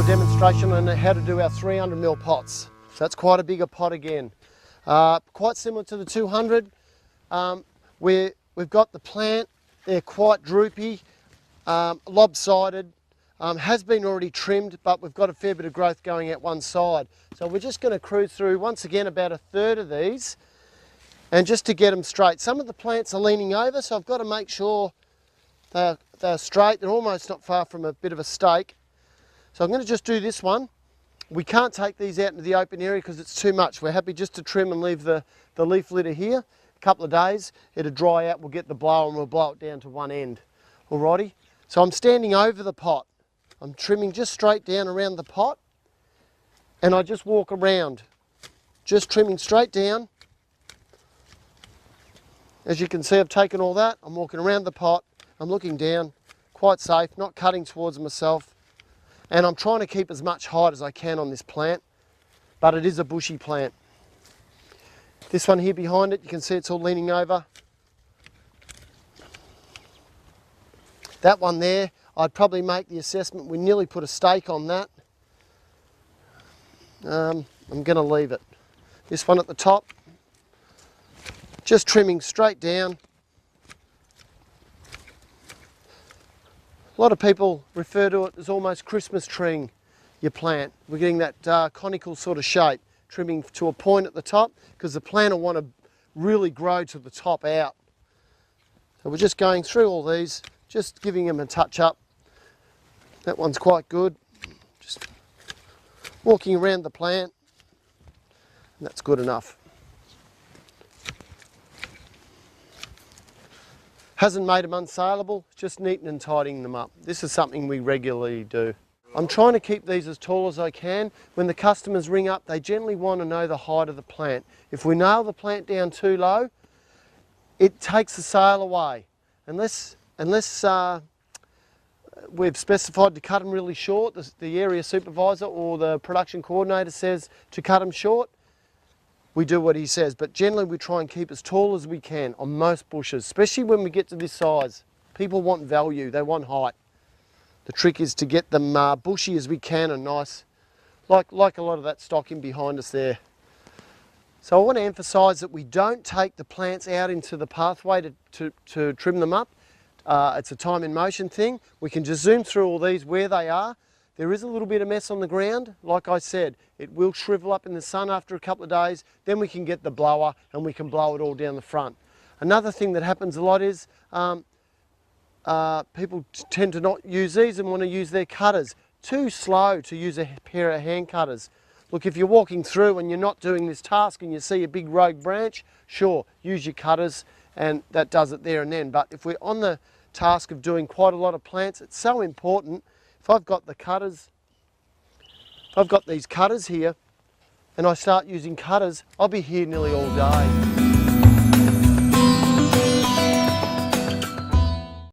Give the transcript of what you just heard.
demonstration on how to do our 300mm pots. So that's quite a bigger pot again. Quite similar to the 200. We've got the plant, they're quite droopy, lopsided, has been already trimmed, but we've got a fair bit of growth going out one side. So we're just going to cruise through once again about a third of these, and just to get them straight. Some of the plants are leaning over, so I've got to make sure they're straight. They're almost not far from a bit of a stake. So I'm going to just do this one. We can't take these out into the open area because it's too much. We're happy just to trim and leave the leaf litter here. A couple of days, it'll dry out, we'll get the blower and we'll blow it down to one end. Alrighty, so I'm standing over the pot. I'm trimming just straight down around the pot, and I just walk around, just trimming straight down. As you can see, I've taken all that, I'm walking around the pot, I'm looking down, quite safe, not cutting towards myself. And I'm trying to keep as much height as I can on this plant, but it is a bushy plant. This one here behind it, you can see it's all leaning over. That one there, I'd probably make the assessment, we nearly put a stake on that. I'm going to leave it. This one at the top, just trimming straight down. A lot of people refer to it as almost Christmas treeing your plant. We're getting that conical sort of shape, trimming to a point at the top because the plant will want to really grow to the top out. So we're just going through all these, just giving them a touch up. That one's quite good. Just walking around the plant, and that's good enough. Hasn't made them unsaleable, just neatening and tidying them up. This is something we regularly do. I'm trying to keep these as tall as I can. When the customers ring up, they generally want to know the height of the plant. If we nail the plant down too low, it takes the sale away. Unless we've specified to cut them really short, the area supervisor or the production coordinator says to cut them short, we do what he says, but generally we try and keep as tall as we can on most bushes, especially when we get to this size. People want value, they want height. The trick is to get them bushy as we can and nice, like a lot of that stock in behind us there. So I want to emphasise that we don't take the plants out into the pathway to trim them up. It's a time in motion thing. We can just zoom through all these where they are. There is a little bit of mess on the ground. Like I said, it will shrivel up in the sun after a couple of days. Then we can get the blower and we can blow it all down the front. Another thing that happens a lot is people tend to not use these and want to use their cutters. Too slow to use a pair of hand cutters. Look, if you're walking through and you're not doing this task and you see a big rogue branch, sure, use your cutters and that does it there and then. But if we're on the task of doing quite a lot of plants, it's so important. If I've got the cutters, if I've got these cutters here and I start using cutters, I'll be here nearly all day.